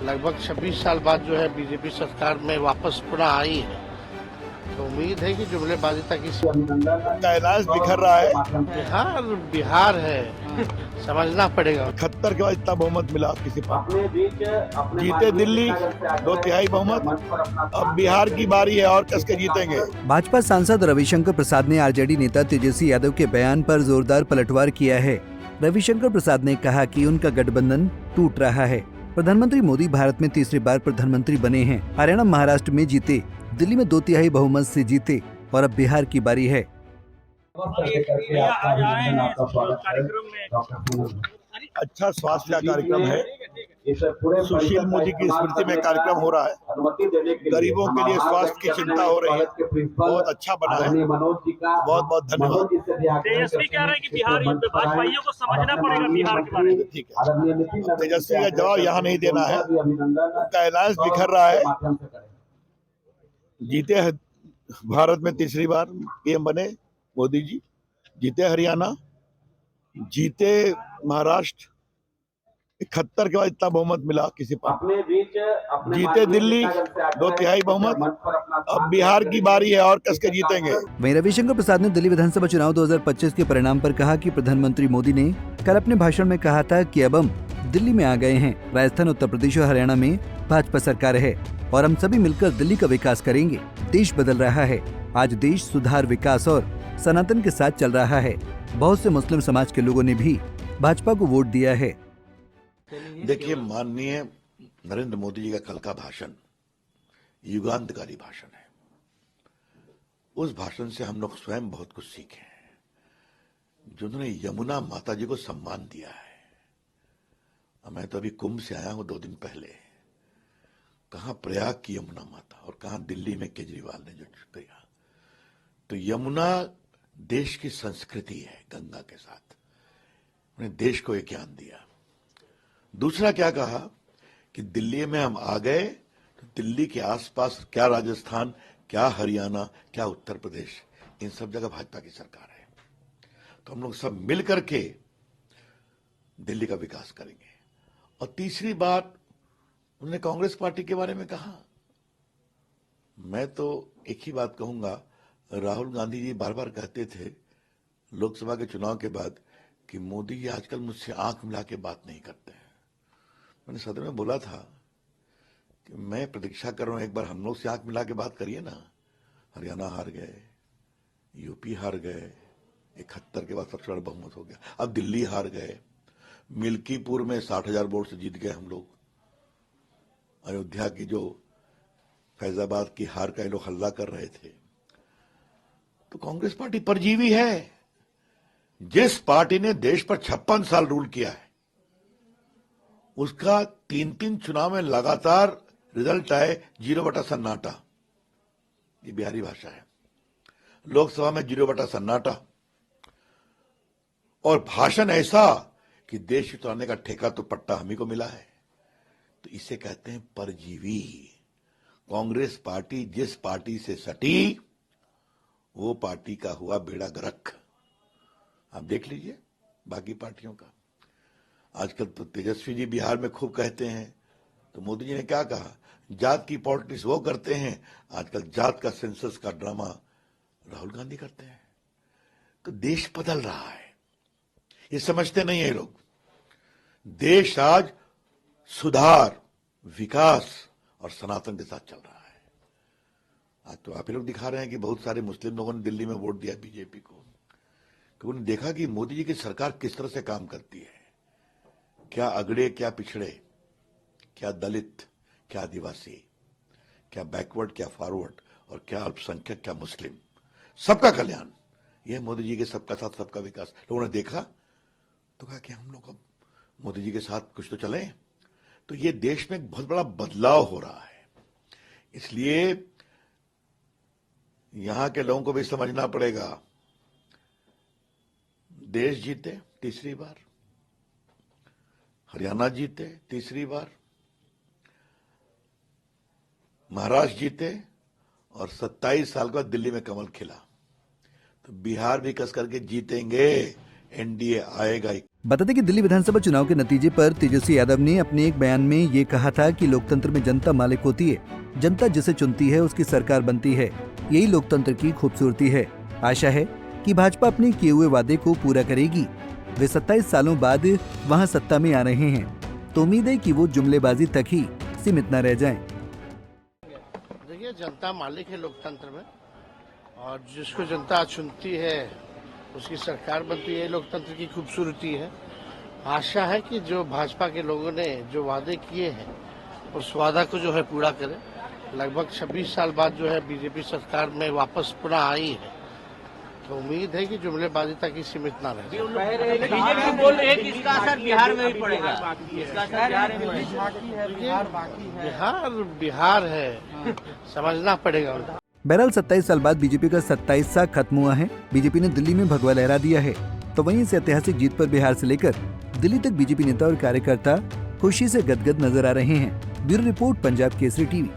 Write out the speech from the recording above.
लगभग 26 साल बाद जो है बीजेपी सरकार में वापस पुनः आई है, तो उम्मीद है कि जुमलेबाजी की कैलाश बिखर रहा है। बिहार बिहार है, समझना पड़ेगा। 71 के बाद इतना बहुमत मिला किसी पार्टी जीते दिल्ली 2/3 बहुमत। अब बिहार की बारी है और कसके जीतेंगे। भाजपा सांसद रविशंकर प्रसाद ने आरजेडी नेता तेजस्वी यादव के बयान पर जोरदार पलटवार किया है। रविशंकर प्रसाद ने कहा कि उनका गठबंधन टूट रहा है। प्रधानमंत्री मोदी भारत में तीसरी बार प्रधानमंत्री बने हैं। हरियाणा महाराष्ट्र में जीते, दिल्ली में 2/3 बहुमत से जीते और अब बिहार की बारी है। अच्छा स्वास्थ्य का कार्यक्रम है। सुशील मोदी की स्मृति में कार्यक्रम हो रहा है। गरीबों के लिए स्वास्थ्य की चिंता हो रही है। बहुत अच्छा बना है। बहुत बहुत धन्यवाद। तेजस्वी कह रहे हैं कि बिहार भाजपाइयों को समझना पड़ेगा बिहार के बारे में। ठीक है, तेजस्वी का जवाब यहाँ नहीं देना है। कैलाश बिखर रहा है। जीते हैं भारत में तीसरी बार पीएम बने मोदी जी, जीते हरियाणा, जीते महाराष्ट्र। 71 के बाद इतना बहुमत मिला किसी पार्टी जीते दिल्ली 2/3 बहुमत। अब बिहार की बारी है और कसके जीतेंगे। वहीं रविशंकर प्रसाद ने दिल्ली विधानसभा चुनाव 2025 के परिणाम पर कहा कि प्रधानमंत्री मोदी ने कल अपने भाषण में कहा था कि अब हम दिल्ली में आ गए हैं। राजस्थान, उत्तर प्रदेश और हरियाणा में भाजपा सरकार है और हम सभी मिलकर दिल्ली का विकास करेंगे। देश बदल रहा है। आज देश सुधार, विकास और सनातन के साथ चल रहा है। बहुत से मुस्लिम समाज के लोगों ने भी भाजपा को वोट दिया है। देखिए, माननीय नरेंद्र मोदी जी का कल का भाषण युगांतकारी भाषण है। उस भाषण से हम लोग स्वयं बहुत कुछ सीखे हैं। जिन्होंने यमुना माता जी को सम्मान दिया है। मैं तो अभी कुंभ से आया हूं 2 दिन पहले। कहां प्रयाग की यमुना माता और कहां दिल्ली में केजरीवाल ने जो किया। तो यमुना देश की संस्कृति है। गंगा के साथ उन्हें देश को एक ज्ञान दिया। दूसरा क्या कहा कि दिल्ली में हम आ गए तो दिल्ली के आसपास क्या राजस्थान, क्या हरियाणा, क्या उत्तर प्रदेश, इन सब जगह भाजपा की सरकार है। तो हम लोग सब मिल करके दिल्ली का विकास करेंगे। और तीसरी बात, उन्होंने कांग्रेस पार्टी के बारे में कहा। मैं तो एक ही बात कहूंगा, राहुल गांधी जी बार बार कहते थे लोकसभा के चुनाव के बाद कि मोदी जी आजकल मुझसे आंख मिला के बात नहीं करते हैं। मैंने सदन में बोला था कि मैं प्रतीक्षा कर रहा हूं, एक बार हम लोग से आंख मिला के बात करिए ना। हरियाणा हार गए, यूपी हार गए, 71 के बाद सबसे बड़ा बहुमत हो गया। अब दिल्ली हार गए, मिल्कीपुर में 60,000 वोट से जीत गए हम लोग। अयोध्या की जो फैजाबाद की हार का ये लोग हल्ला कर रहे थे। तो कांग्रेस पार्टी परजीवी है। जिस पार्टी ने देश पर 56 साल रूल किया है, उसका 3 चुनाव में लगातार रिजल्ट आए 0/सन्नाटा। ये बिहारी भाषा है। लोकसभा में 0/सन्नाटा और भाषण ऐसा कि देश चलाने का ठेका तो पट्टा हम ही को मिला है। तो इसे कहते हैं परजीवी। कांग्रेस पार्टी जिस पार्टी से सटी, वो पार्टी का हुआ बेड़ा गर्क। आप देख लीजिए बाकी पार्टियों का। आजकल तो तेजस्वी जी बिहार में खूब कहते हैं, तो मोदी जी ने क्या कहा, जात की पॉलिटिक्स वो करते हैं। आजकल जात का सेंसस का ड्रामा राहुल गांधी करते हैं। तो देश बदल रहा है, ये समझते नहीं है लोग। देश आज सुधार, विकास और सनातन के साथ चल रहा है। आज तो आप ही लोग दिखा रहे हैं कि बहुत सारे मुस्लिम लोगों ने दिल्ली में वोट दिया बीजेपी को, कि उन्होंने देखा कि मोदी जी की सरकार किस तरह से काम करती है। क्या अगड़े, क्या पिछड़े, क्या दलित, क्या आदिवासी, क्या बैकवर्ड, क्या फॉरवर्ड, और क्या अल्पसंख्यक, क्या मुस्लिम, सबका कल्याण। यह मोदी जी के सबका साथ सबका विकास। लोगों ने देखा तो कहा कि हम लोग अब मोदी जी के साथ कुछ तो चले। तो ये देश में एक बहुत बड़ा बदलाव हो रहा है। इसलिए यहां के लोगों को भी समझना पड़ेगा। देश जीते तीसरी बार, हरियाणा जीते तीसरी बार, महाराष्ट्र जीते और 27 साल के बाद दिल्ली में कमल खिला। तो बिहार भी कस करके जीतेंगे। एनडीए आएगा ही। बता दें कि दिल्ली विधानसभा चुनाव के नतीजे पर तेजस्वी यादव ने अपने एक बयान में ये कहा था कि लोकतंत्र में जनता मालिक होती है, जनता जिसे चुनती है उसकी सरकार बनती है, यही लोकतंत्र की खूबसूरती है। आशा है कि भाजपा अपने किए हुए वादे को पूरा करेगी। वे 27 सालों बाद वहां सत्ता में आ रहे हैं, तो उम्मीद है कि वो जुमलेबाजी तक ही सीमित न रह जाएं। देखिए, जनता मालिक है लोकतंत्र में, और जिसको जनता चुनती है उसकी सरकार बनती है, लोकतंत्र की खूबसूरती है। आशा है कि जो भाजपा के लोगों ने जो वादे किए हैं उस वादा को जो है पूरा करें। लगभग 26 साल बाद जो है बीजेपी सरकार में वापस पुनः आई है, तो उम्मीद है कि जुमलेबाजी तक ही सीमित ना रहे। बीजेपी बोल रही है कि इसका असर बिहार में भी पड़ेगा, इसका असर बिहार में बिहार है, समझना पड़ेगा उनको। बहरहाल 27 साल बाद बीजेपी का 27 सा खत्म हुआ है। बीजेपी ने दिल्ली में भगवा लहरा दिया है, तो वहीं इस ऐतिहासिक जीत पर बिहार से लेकर दिल्ली तक बीजेपी नेता और कार्यकर्ता खुशी से गदगद नजर आ रहे हैं। Bureau report, Punjab Kesari TV.